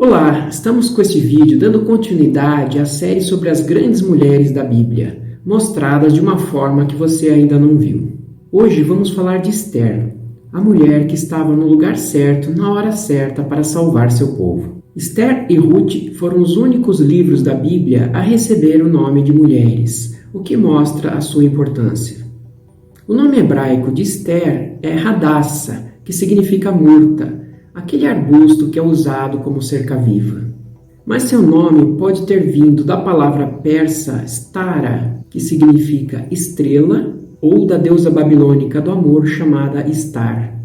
Olá, estamos com este vídeo dando continuidade à série sobre as grandes mulheres da Bíblia, mostradas de uma forma que você ainda não viu. Hoje vamos falar de Esther, a mulher que estava no lugar certo, na hora certa para salvar seu povo. Esther e Ruth foram os únicos livros da Bíblia a receber o nome de mulheres, o que mostra a sua importância. O nome hebraico de Esther é Hadassah, que significa murta, aquele arbusto que é usado como cerca-viva. Mas seu nome pode ter vindo da palavra persa Stara, que significa estrela, ou da deusa babilônica do amor chamada Istar.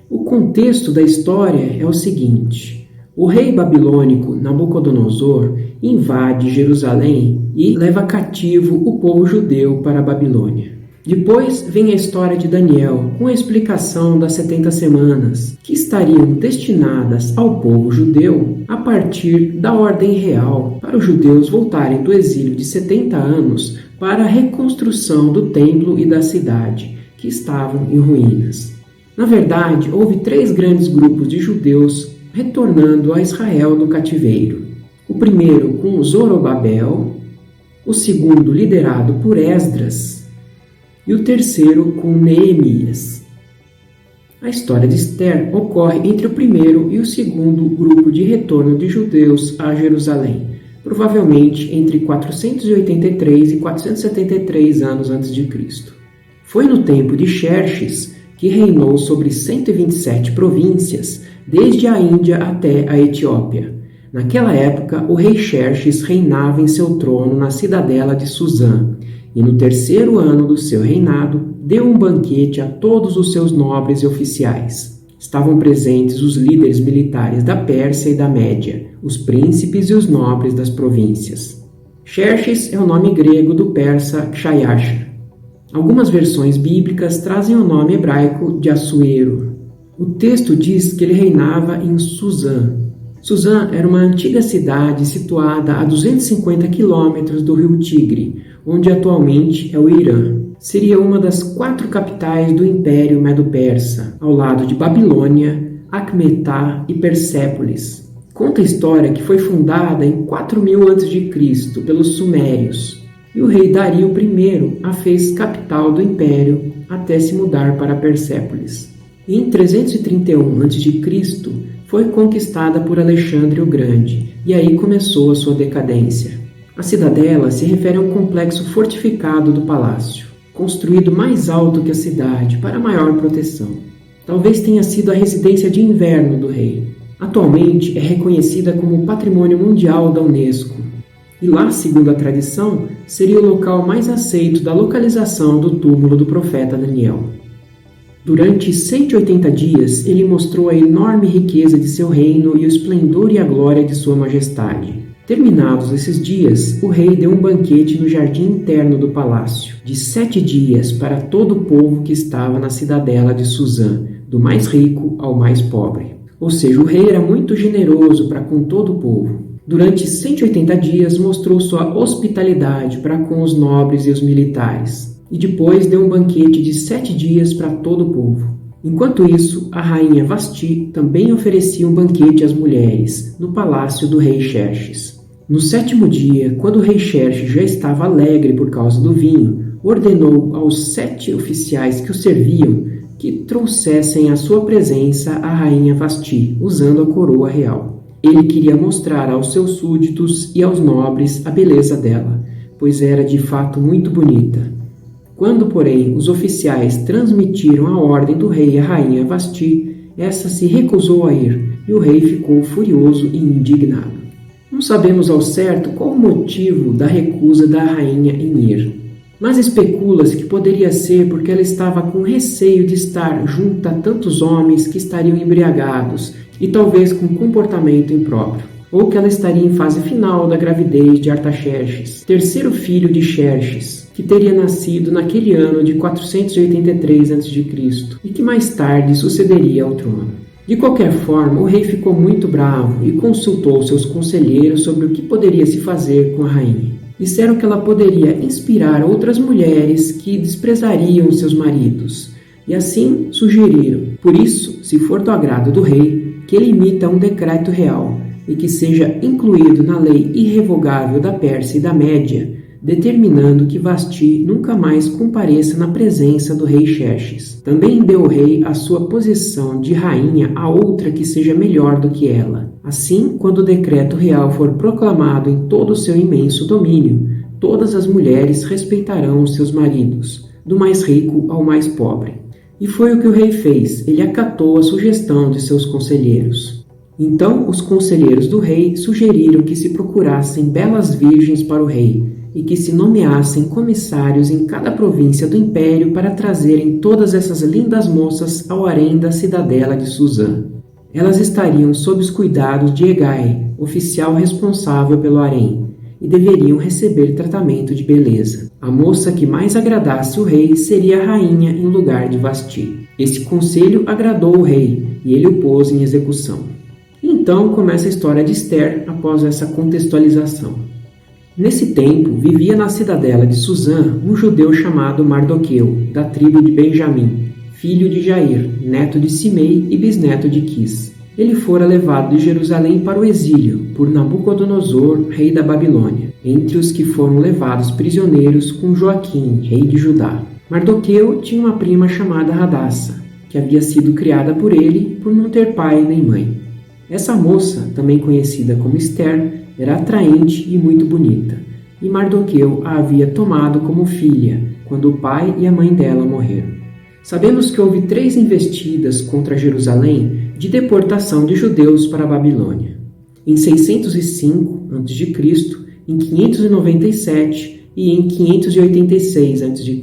O contexto da história é o seguinte: o rei babilônico Nabucodonosor invade Jerusalém e leva cativo o povo judeu para a Babilônia. Depois vem a história de Daniel, com a explicação das 70 semanas, que estariam destinadas ao povo judeu a partir da ordem real para os judeus voltarem do exílio de 70 anos para a reconstrução do templo e da cidade, que estavam em ruínas. Na verdade, houve 3 grandes grupos de judeus retornando a Israel do cativeiro. O primeiro com Zorobabel, o segundo liderado por Esdras, e o terceiro com Neemias. A história de Esther ocorre entre o primeiro e o segundo grupo de retorno de judeus a Jerusalém, provavelmente entre 483 e 473 anos antes de Cristo. Foi no tempo de Xerxes, que reinou sobre 127 províncias, desde a Índia até a Etiópia. Naquela época, o rei Xerxes reinava em seu trono na cidadela de Suzã, e no 3º ano do seu reinado, deu um banquete a todos os seus nobres e oficiais. Estavam presentes os líderes militares da Pérsia e da Média, os príncipes e os nobres das províncias. Xerxes é o nome grego do persa Kshayash. Algumas versões bíblicas trazem o nome hebraico de Assuero. O texto diz que ele reinava em Suzã. Suzã era uma antiga cidade situada a 250 quilômetros do rio Tigre, onde atualmente é o Irã. Seria uma das 4 capitais do Império Medo-Persa, ao lado de Babilônia, Acmetá e Persépolis. Conta a história que foi fundada em 4000 a.C. pelos Sumérios, e o rei Dario I a fez capital do Império até se mudar para Persépolis. E em 331 a.C., foi conquistada por Alexandre o Grande, e aí começou a sua decadência. A cidadela se refere a um complexo fortificado do palácio, construído mais alto que a cidade para maior proteção. Talvez tenha sido a residência de inverno do rei. Atualmente é reconhecida como Patrimônio Mundial da Unesco. E lá, segundo a tradição, seria o local mais aceito da localização do túmulo do profeta Daniel. Durante 180 dias, ele mostrou a enorme riqueza de seu reino e o esplendor e a glória de sua majestade. Terminados esses dias, o rei deu um banquete no jardim interno do palácio, de 7 dias para todo o povo que estava na cidadela de Suzã, do mais rico ao mais pobre. Ou seja, o rei era muito generoso para com todo o povo. Durante 180 dias, mostrou sua hospitalidade para com os nobres e os militares. E depois deu um banquete de 7 dias para todo o povo. Enquanto isso, a rainha Vasti também oferecia um banquete às mulheres, no palácio do rei Xerxes. No 7º dia, quando o rei Xerxes já estava alegre por causa do vinho, ordenou aos 7 oficiais que o serviam que trouxessem à sua presença a rainha Vasti, usando a coroa real. Ele queria mostrar aos seus súditos e aos nobres a beleza dela, pois era de fato muito bonita. Quando, porém, os oficiais transmitiram a ordem do rei à rainha Vasti, essa se recusou a ir, e o rei ficou furioso e indignado. Não sabemos ao certo qual o motivo da recusa da rainha em ir, mas especula-se que poderia ser porque ela estava com receio de estar junto a tantos homens que estariam embriagados e talvez com comportamento impróprio, ou que ela estaria em fase final da gravidez de Artaxerxes, 3º filho de Xerxes, que teria nascido naquele ano de 483 a.C. e que mais tarde sucederia ao trono. De qualquer forma, o rei ficou muito bravo e consultou seus conselheiros sobre o que poderia se fazer com a rainha. Disseram que ela poderia inspirar outras mulheres que desprezariam seus maridos, e assim sugeriram: por isso, se for do agrado do rei, que ele emita um decreto real, e que seja incluído na lei irrevogável da Pérsia e da Média, determinando que Vasti nunca mais compareça na presença do rei Xerxes. Também deu o rei a sua posição de rainha a outra que seja melhor do que ela. Assim, quando o decreto real for proclamado em todo o seu imenso domínio, todas as mulheres respeitarão os seus maridos, do mais rico ao mais pobre. E foi o que o rei fez, ele acatou a sugestão de seus conselheiros. Então os conselheiros do rei sugeriram que se procurassem belas virgens para o rei, e que se nomeassem comissários em cada província do império para trazerem todas essas lindas moças ao harém da cidadela de Suzã. Elas estariam sob os cuidados de Hegai, oficial responsável pelo harém, e deveriam receber tratamento de beleza. A moça que mais agradasse o rei seria a rainha em lugar de Vasti. Esse conselho agradou o rei, e ele o pôs em execução. Então começa a história de Esther após essa contextualização. Nesse tempo, vivia na cidadela de Suzã um judeu chamado Mardoqueu, da tribo de Benjamim, filho de Jair, neto de Simei e bisneto de Quis. Ele fora levado de Jerusalém para o exílio por Nabucodonosor, rei da Babilônia, entre os que foram levados prisioneiros com Joaquim, rei de Judá. Mardoqueu tinha uma prima chamada Hadassa, que havia sido criada por ele por não ter pai nem mãe. Essa moça, também conhecida como Esther, era atraente e muito bonita, e Mardoqueu a havia tomado como filha quando o pai e a mãe dela morreram. Sabemos que houve 3 investidas contra Jerusalém de deportação de judeus para a Babilônia. Em 605 a.C., em 597 e em 586 a.C.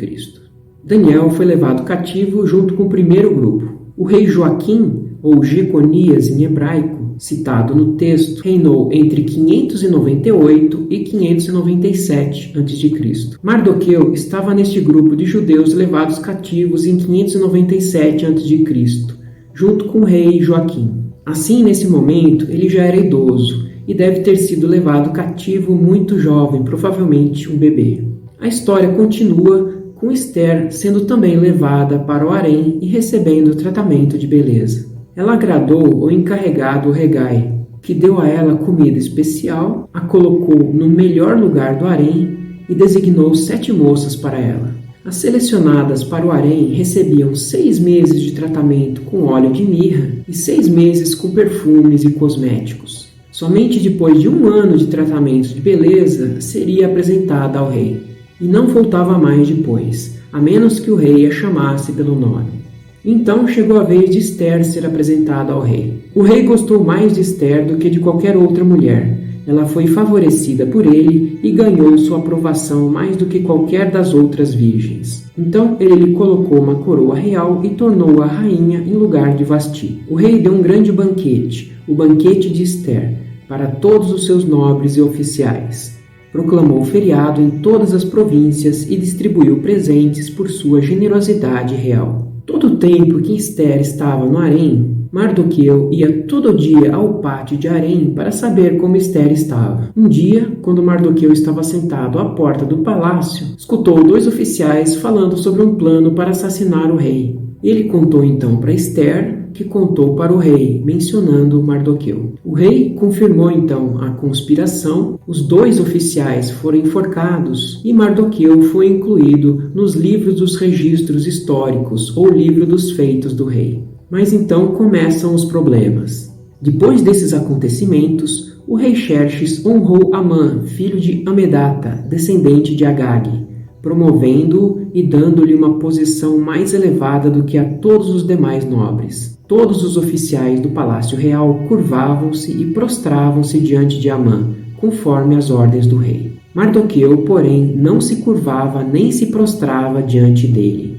Daniel foi levado cativo junto com o primeiro grupo. O rei Joaquim, ou Jeconias em hebraico, citado no texto, reinou entre 598 e 597 a.C. Mardoqueu estava neste grupo de judeus levados cativos em 597 a.C., junto com o rei Joaquim. Assim, nesse momento, ele já era idoso e deve ter sido levado cativo muito jovem, provavelmente um bebê. A história continua com Esther sendo também levada para o harém e recebendo tratamento de beleza. Ela agradou o encarregado Hegai, que deu a ela comida especial, a colocou no melhor lugar do harém e designou 7 moças para ela. As selecionadas para o harém recebiam 6 meses de tratamento com óleo de mirra e 6 meses com perfumes e cosméticos. Somente depois de 1 ano de tratamento de beleza seria apresentada ao rei, e não voltava mais depois, a menos que o rei a chamasse pelo nome. Então chegou a vez de Esther ser apresentada ao rei. O rei gostou mais de Esther do que de qualquer outra mulher. Ela foi favorecida por ele e ganhou sua aprovação mais do que qualquer das outras virgens. Então ele lhe colocou uma coroa real e tornou-a rainha em lugar de Vasti. O rei deu um grande banquete, o banquete de Esther, para todos os seus nobres e oficiais. Proclamou feriado em todas as províncias e distribuiu presentes por sua generosidade real. Todo o tempo que Esther estava no harém, Mardoqueu ia todo dia ao pátio de harém para saber como Esther estava. Um dia, quando Mardoqueu estava sentado à porta do palácio, escutou 2 oficiais falando sobre um plano para assassinar o rei. Ele contou então para Esther, que contou para o rei, mencionando Mardoqueu. O rei confirmou então a conspiração, os 2 oficiais foram enforcados e Mardoqueu foi incluído nos livros dos registros históricos ou livro dos feitos do rei. Mas então começam os problemas. Depois desses acontecimentos, o rei Xerxes honrou Amã, filho de Amedata, descendente de Agag, promovendo-o e dando-lhe uma posição mais elevada do que a todos os demais nobres. Todos os oficiais do palácio real curvavam-se e prostravam-se diante de Amã, conforme as ordens do rei. Mardoqueu, porém, não se curvava nem se prostrava diante dele.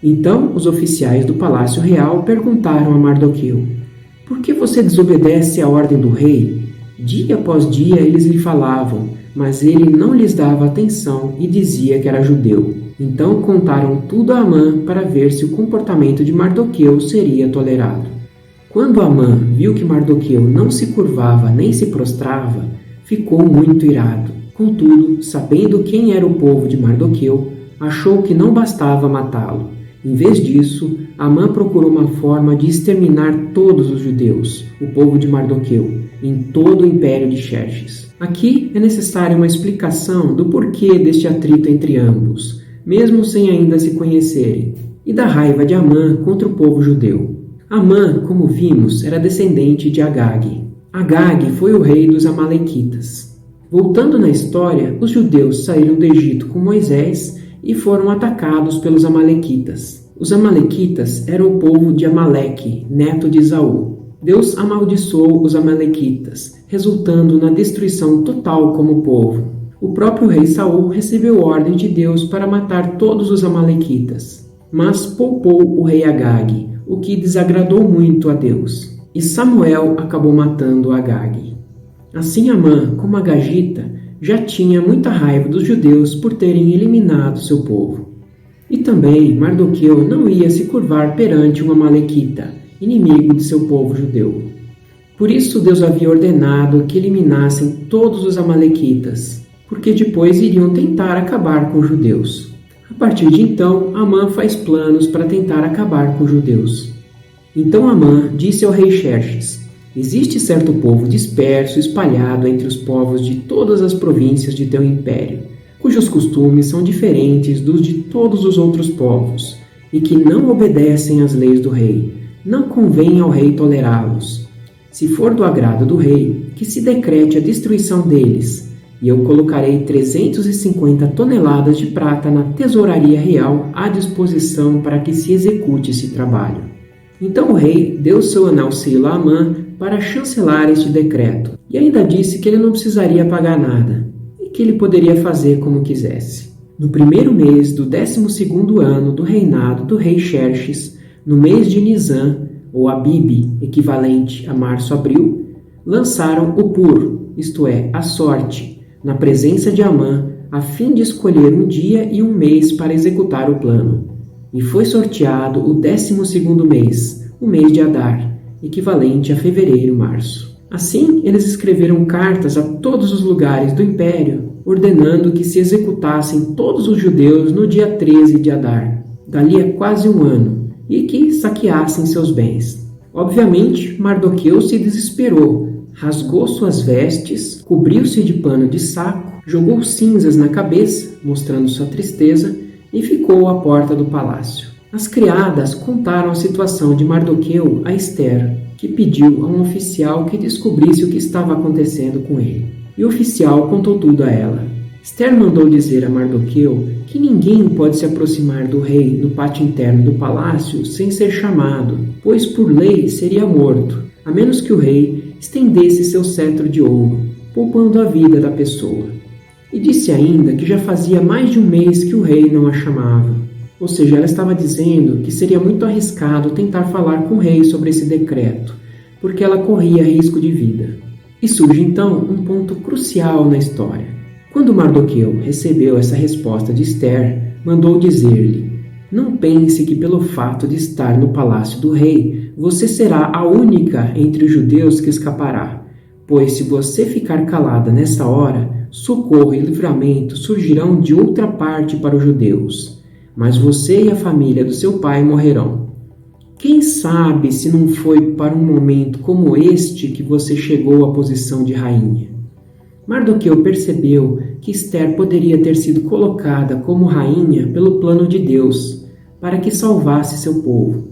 Então os oficiais do palácio real perguntaram a Mardoqueu: "Por que você desobedece à ordem do rei?" Dia após dia eles lhe falavam, mas ele não lhes dava atenção e dizia que era judeu. Então contaram tudo a Amã para ver se o comportamento de Mardoqueu seria tolerado. Quando Amã viu que Mardoqueu não se curvava nem se prostrava, ficou muito irado. Contudo, sabendo quem era o povo de Mardoqueu, achou que não bastava matá-lo Em vez disso, Amã procurou uma forma de exterminar todos os judeus, o povo de Mardoqueu, em todo o império de Xerxes. Aqui é necessária uma explicação do porquê deste atrito entre ambos, mesmo sem ainda se conhecerem, e da raiva de Amã contra o povo judeu. Amã, como vimos, era descendente de Agag. Agag foi o rei dos Amalequitas. Voltando na história, os judeus saíram do Egito com Moisés e foram atacados pelos Amalequitas. Os Amalequitas eram o povo de Amaleque, neto de Esaú. Deus amaldiçoou os Amalequitas, resultando na destruição total como povo. O próprio rei Saul recebeu ordem de Deus para matar todos os Amalequitas, mas poupou o rei Agag, o que desagradou muito a Deus. E Samuel acabou matando Agag. Assim Amã, como agagita, já tinha muita raiva dos judeus por terem eliminado seu povo. E também Mardoqueu não ia se curvar perante um amalequita, inimigo de seu povo judeu. Por isso Deus havia ordenado que eliminassem todos os amalequitas, porque depois iriam tentar acabar com os judeus. A partir de então, Amã faz planos para tentar acabar com os judeus. Então Amã disse ao rei Xerxes: existe certo povo disperso, espalhado entre os povos de todas as províncias de teu império, cujos costumes são diferentes dos de todos os outros povos, e que não obedecem às leis do rei. Não convém ao rei tolerá-los. Se for do agrado do rei, que se decrete a destruição deles, e eu colocarei 350 toneladas de prata na tesouraria real à disposição para que se execute esse trabalho. Então o rei deu seu anel-selo a Amã para chancelar este decreto, e ainda disse que ele não precisaria pagar nada, e que ele poderia fazer como quisesse. No primeiro mês do 12º ano do reinado do rei Xerxes, no mês de Nisã, ou Abibe, equivalente a março-abril, lançaram o pur, isto é, a sorte, na presença de Amã, a fim de escolher um dia e um mês para executar o plano. E foi sorteado o 12º mês, o mês de Adar, equivalente a fevereiro-março. Assim, eles escreveram cartas a todos os lugares do império, ordenando que se executassem todos os judeus no dia 13 de Adar, dali a quase um ano, e que saqueassem seus bens. Obviamente, Mardoqueu se desesperou, rasgou suas vestes, cobriu-se de pano de saco, jogou cinzas na cabeça, mostrando sua tristeza, e ficou à porta do palácio. As criadas contaram a situação de Mardoqueu a Ester, que pediu a um oficial que descobrisse o que estava acontecendo com ele. E o oficial contou tudo a ela. Ester mandou dizer a Mardoqueu que ninguém pode se aproximar do rei no pátio interno do palácio sem ser chamado, pois por lei seria morto, a menos que o rei estendesse seu cetro de ouro, poupando a vida da pessoa. E disse ainda que já fazia mais de um mês que o rei não a chamava. Ou seja, ela estava dizendo que seria muito arriscado tentar falar com o rei sobre esse decreto, porque ela corria risco de vida. E surge então um ponto crucial na história. Quando Mardoqueu recebeu essa resposta de Ester, mandou dizer-lhe: não pense que pelo fato de estar no palácio do rei, você será a única entre os judeus que escapará, pois se você ficar calada nessa hora, socorro e livramento surgirão de outra parte para os judeus, mas você e a família do seu pai morrerão. Quem sabe se não foi para um momento como este que você chegou à posição de rainha? Mardoqueu percebeu que Ester poderia ter sido colocada como rainha pelo plano de Deus, para que salvasse seu povo.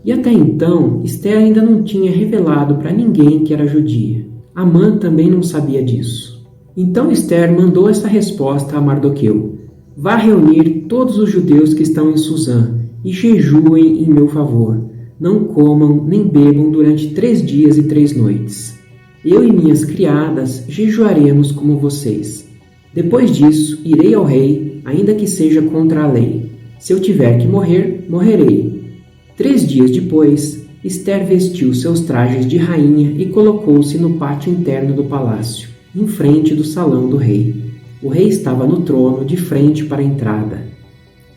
E até então, Ester ainda não tinha revelado para ninguém que era judia. Amã também não sabia disso. Então Ester mandou essa resposta a Mardoqueu: vá reunir todos os judeus que estão em Suzã e jejuem em meu favor. Não comam nem bebam durante 3 dias e 3 noites. Eu e minhas criadas jejuaremos como vocês. Depois disso, irei ao rei, ainda que seja contra a lei. Se eu tiver que morrer, morrerei. 3 dias depois, Ester vestiu seus trajes de rainha e colocou-se no pátio interno do palácio, em frente do salão do rei. O rei estava no trono, de frente para a entrada.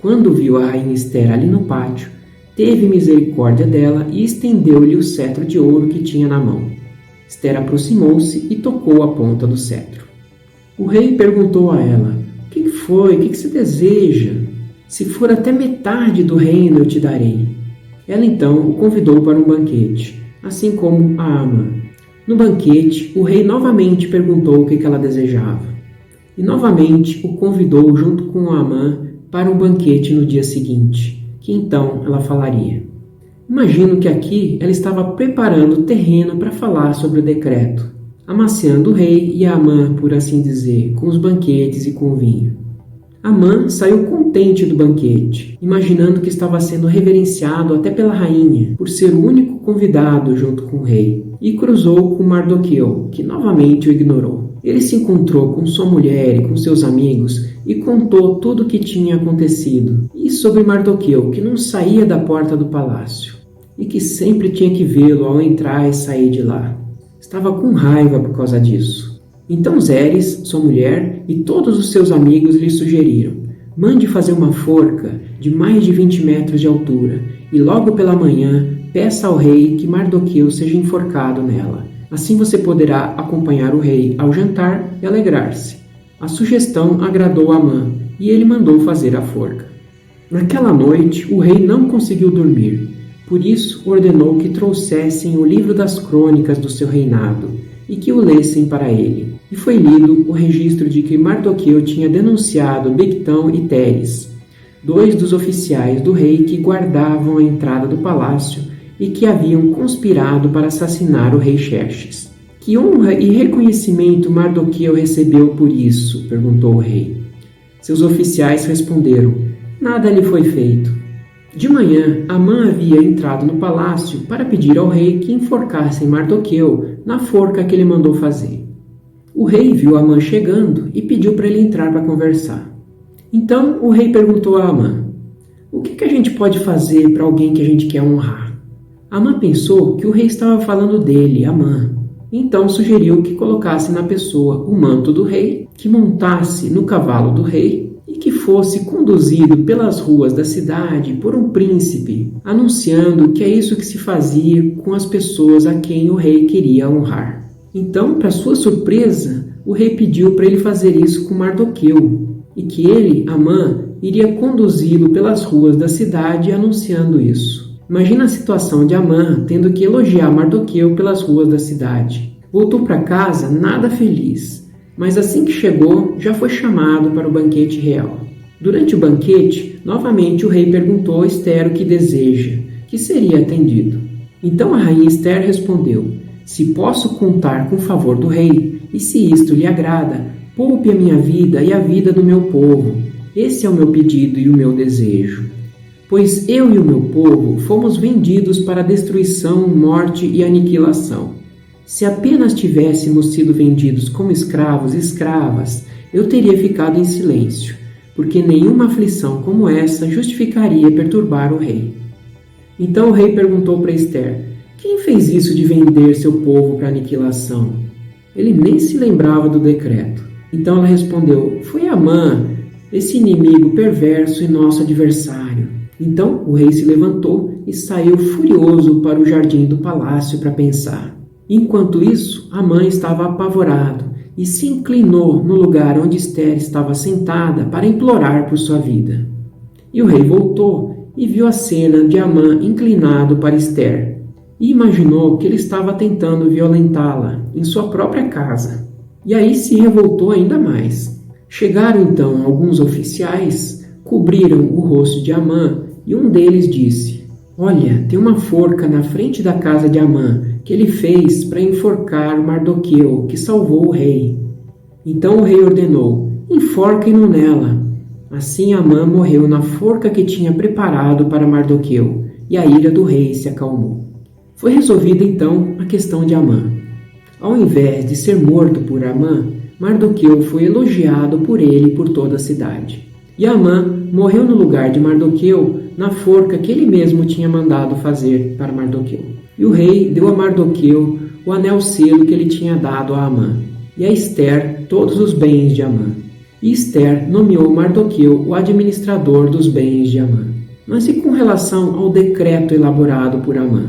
Quando viu a rainha Ester ali no pátio, teve misericórdia dela e estendeu-lhe o cetro de ouro que tinha na mão. Ester aproximou-se e tocou a ponta do cetro. O rei perguntou a ela: o que foi? O que você deseja? Se for até metade do reino eu te darei. Ela então o convidou para um banquete, assim como a Amã. No banquete, o rei novamente perguntou o que ela desejava. E novamente o convidou junto com a Amã para um banquete no dia seguinte, que então ela falaria. Imagino que aqui ela estava preparando o terreno para falar sobre o decreto, amaciando o rei e a Amã, por assim dizer, com os banquetes e com o vinho. Amã saiu contente do banquete, imaginando que estava sendo reverenciado até pela rainha, por ser o único convidado junto com o rei, e cruzou com Mardoqueu, que novamente o ignorou. Ele se encontrou com sua mulher e com seus amigos e contou tudo o que tinha acontecido, e sobre Mardoqueu, que não saía da porta do palácio, e que sempre tinha que vê-lo ao entrar e sair de lá. Estava com raiva por causa disso. Então Zeres, sua mulher, e todos os seus amigos lhe sugeriram: mande fazer uma forca de mais de 20 metros de altura, e logo pela manhã peça ao rei que Mardoqueu seja enforcado nela. Assim você poderá acompanhar o rei ao jantar e alegrar-se. A sugestão agradou a Amã, e ele mandou fazer a forca. Naquela noite, o rei não conseguiu dormir. Por isso, ordenou que trouxessem o livro das crônicas do seu reinado e que o lessem para ele. E foi lido o registro de que Mardoqueu tinha denunciado Bigtão e Teres, dois dos oficiais do rei que guardavam a entrada do palácio e que haviam conspirado para assassinar o rei Xerxes. Que honra e reconhecimento Mardoqueu recebeu por isso? Perguntou o rei. Seus oficiais responderam: nada lhe foi feito. De manhã, Amã havia entrado no palácio para pedir ao rei que enforcassem Mardoqueu na forca que ele mandou fazer. O rei viu Amã chegando e pediu para ele entrar para conversar. Então o rei perguntou a Amã: o que a gente pode fazer para alguém que a gente quer honrar? Amã pensou que o rei estava falando dele, Amã. Então sugeriu que colocasse na pessoa o manto do rei, que montasse no cavalo do rei e que fosse conduzido pelas ruas da cidade por um príncipe, anunciando que é isso que se fazia com as pessoas a quem o rei queria honrar. Então, para sua surpresa, o rei pediu para ele fazer isso com Mardoqueu, e que ele, Amã, iria conduzi-lo pelas ruas da cidade anunciando isso. Imagina a situação de Amã tendo que elogiar Mardoqueu pelas ruas da cidade. Voltou para casa nada feliz, mas assim que chegou, já foi chamado para o banquete real. Durante o banquete, novamente o rei perguntou a Ester o que deseja, que seria atendido. Então a rainha Ester respondeu: se posso contar com o favor do rei, e se isto lhe agrada, poupe a minha vida e a vida do meu povo. Esse é o meu pedido e o meu desejo. Pois eu e o meu povo fomos vendidos para destruição, morte e aniquilação. Se apenas tivéssemos sido vendidos como escravos e escravas, eu teria ficado em silêncio, porque nenhuma aflição como essa justificaria perturbar o rei. Então o rei perguntou para Ester: quem fez isso de vender seu povo para aniquilação? Ele nem se lembrava do decreto. Então ela respondeu: foi Amã, esse inimigo perverso e nosso adversário. Então o rei se levantou e saiu furioso para o jardim do palácio para pensar. Enquanto isso, Amã estava apavorado e se inclinou no lugar onde Ester estava sentada para implorar por sua vida. E o rei voltou e viu a cena de Amã inclinado para Ester e imaginou que ele estava tentando violentá-la em sua própria casa. E aí se revoltou ainda mais. Chegaram então alguns oficiais, cobriram o rosto de Amã e um deles disse: olha, tem uma forca na frente da casa de Amã que ele fez para enforcar Mardoqueu, que salvou o rei. Então o rei ordenou: enforquem-no nela. Assim Amã morreu na forca que tinha preparado para Mardoqueu, e a ira do rei se acalmou. Foi resolvida então a questão de Amã. Ao invés de ser morto por Amã, Mardoqueu foi elogiado por ele e por toda a cidade. E Amã morreu no lugar de Mardoqueu na forca que ele mesmo tinha mandado fazer para Mardoqueu. E o rei deu a Mardoqueu o anel-selo que ele tinha dado a Amã, e a Ester todos os bens de Amã. E Ester nomeou Mardoqueu o administrador dos bens de Amã. Mas e com relação ao decreto elaborado por Amã?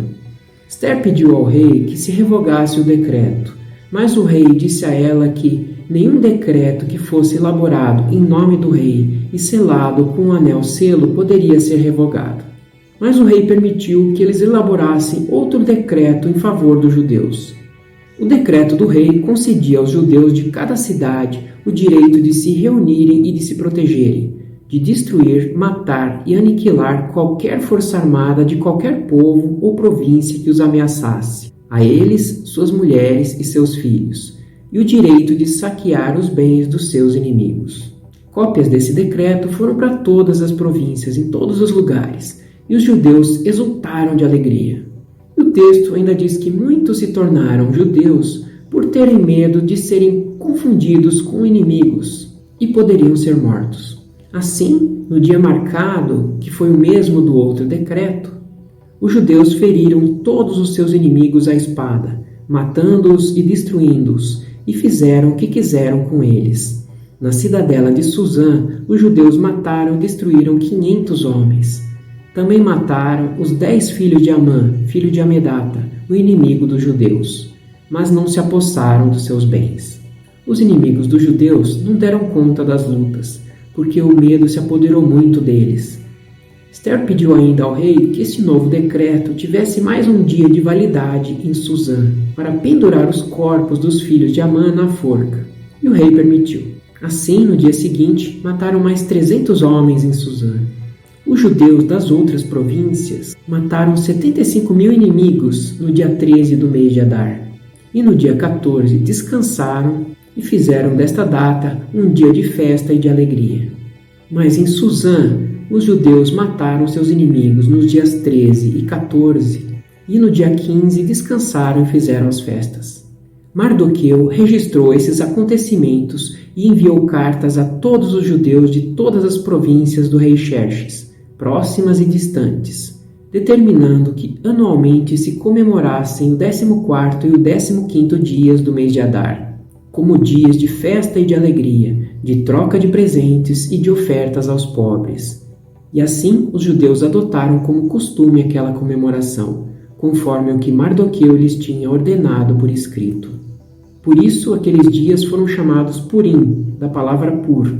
Ester pediu ao rei que se revogasse o decreto, Mas o rei disse a ela que nenhum decreto que fosse elaborado em nome do rei e selado com um anel selo poderia ser revogado. Mas o rei permitiu que eles elaborassem outro decreto em favor dos judeus. O decreto do rei concedia aos judeus de cada cidade o direito de se reunirem e de se protegerem, de destruir, matar e aniquilar qualquer força armada de qualquer povo ou província que os ameaçasse, a eles, suas mulheres e seus filhos, e o direito de saquear os bens dos seus inimigos. Cópias desse decreto foram para todas as províncias, em todos os lugares, e os judeus exultaram de alegria. E o texto ainda diz que muitos se tornaram judeus por terem medo de serem confundidos com inimigos e poderiam ser mortos. Assim, no dia marcado, que foi o mesmo do outro decreto, os judeus feriram todos os seus inimigos à espada, matando-os e destruindo-os, e fizeram o que quiseram com eles. Na cidadela de Suzã, os judeus mataram e destruíram 500 homens. Também mataram os 10 filhos de Amã, filho de Amedata, o inimigo dos judeus, mas não se apossaram dos seus bens. Os inimigos dos judeus não deram conta das lutas, porque o medo se apoderou muito deles. Esther pediu ainda ao rei que este novo decreto tivesse mais um dia de validade em Suzã, para pendurar os corpos dos filhos de Amã na forca, e o rei permitiu. Assim, no dia seguinte, mataram mais 300 homens em Suzã. Os judeus das outras províncias mataram 75.000 inimigos no dia 13 do mês de Adar, e no dia 14 descansaram e fizeram desta data um dia de festa e de alegria. Mas em Suzã, os judeus mataram seus inimigos nos dias 13 e 14, e no dia 15 descansaram e fizeram as festas. Mardoqueu registrou esses acontecimentos e enviou cartas a todos os judeus de todas as províncias do rei Xerxes, próximas e distantes, determinando que anualmente se comemorassem o 14º e o 15º dias do mês de Adar, como dias de festa e de alegria, de troca de presentes e de ofertas aos pobres. E assim os judeus adotaram como costume aquela comemoração, conforme o que Mardoqueu lhes tinha ordenado por escrito. Por isso aqueles dias foram chamados Purim, da palavra pur,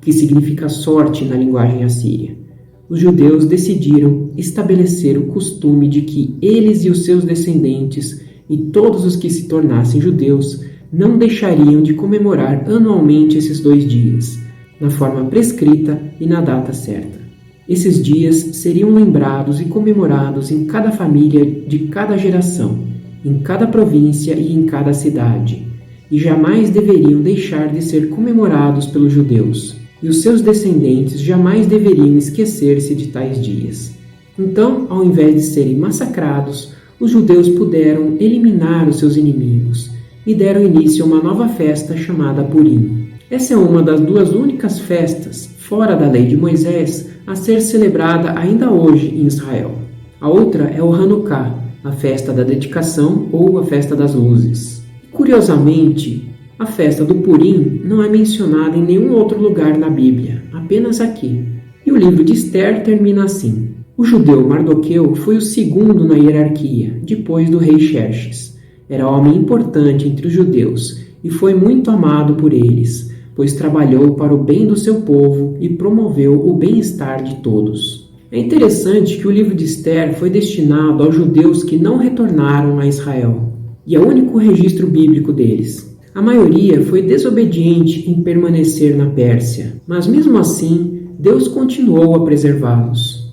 que significa sorte na linguagem assíria. Os judeus decidiram estabelecer o costume de que eles e os seus descendentes e todos os que se tornassem judeus não deixariam de comemorar anualmente esses 2 dias, na forma prescrita e na data certa. Esses dias seriam lembrados e comemorados em cada família de cada geração, em cada província e em cada cidade, e jamais deveriam deixar de ser comemorados pelos judeus, e os seus descendentes jamais deveriam esquecer-se de tais dias. Então, ao invés de serem massacrados, os judeus puderam eliminar os seus inimigos e deram início a uma nova festa chamada Purim. Essa é uma das 2 únicas festas, fora da lei de Moisés, a ser celebrada ainda hoje em Israel. A outra é o Hanukkah, a festa da dedicação ou a festa das luzes. Curiosamente, a festa do Purim não é mencionada em nenhum outro lugar na Bíblia, apenas aqui. E o livro de Esther termina assim: o judeu Mardoqueu foi o segundo na hierarquia, depois do rei Xerxes. Era homem importante entre os judeus e foi muito amado por eles, pois trabalhou para o bem do seu povo e promoveu o bem-estar de todos. É interessante que o livro de Esther foi destinado aos judeus que não retornaram a Israel, e é o único registro bíblico deles. A maioria foi desobediente em permanecer na Pérsia, mas mesmo assim, Deus continuou a preservá-los.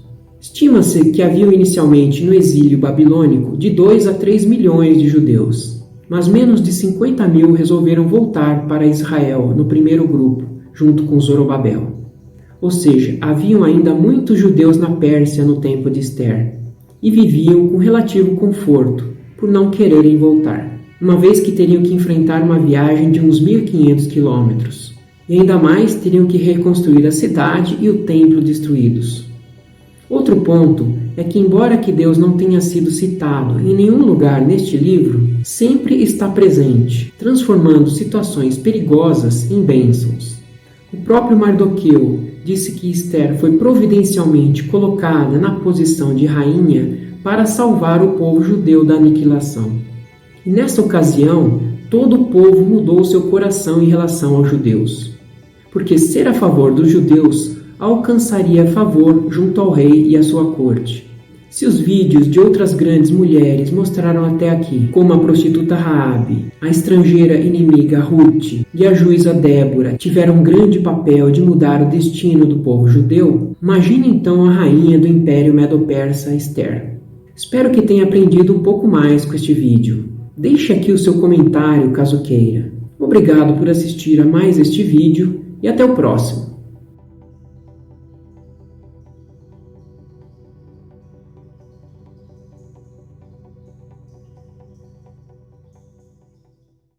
Estima-se que haviam inicialmente no exílio babilônico de 2 a 3 milhões de judeus, mas menos de 50.000 resolveram voltar para Israel no primeiro grupo, junto com Zorobabel. Ou seja, haviam ainda muitos judeus na Pérsia no tempo de Esther, e viviam com relativo conforto, por não quererem voltar, uma vez que teriam que enfrentar uma viagem de uns 1.500 quilômetros, e ainda mais teriam que reconstruir a cidade e o templo destruídos. Outro ponto é que, embora que Deus não tenha sido citado em nenhum lugar neste livro, sempre está presente, transformando situações perigosas em bênçãos. O próprio Mardoqueu disse que Esther foi providencialmente colocada na posição de rainha para salvar o povo judeu da aniquilação. E nessa ocasião, todo o povo mudou seu coração em relação aos judeus, porque ser a favor dos judeus alcançaria favor junto ao rei e à sua corte. Se os vídeos de outras grandes mulheres mostraram até aqui, como a prostituta Raabe, a estrangeira inimiga Ruth e a juíza Débora tiveram um grande papel de mudar o destino do povo judeu, imagine então a rainha do Império Medo-Persa, Esther. Espero que tenha aprendido um pouco mais com este vídeo. Deixe aqui o seu comentário caso queira. Obrigado por assistir a mais este vídeo e até o próximo.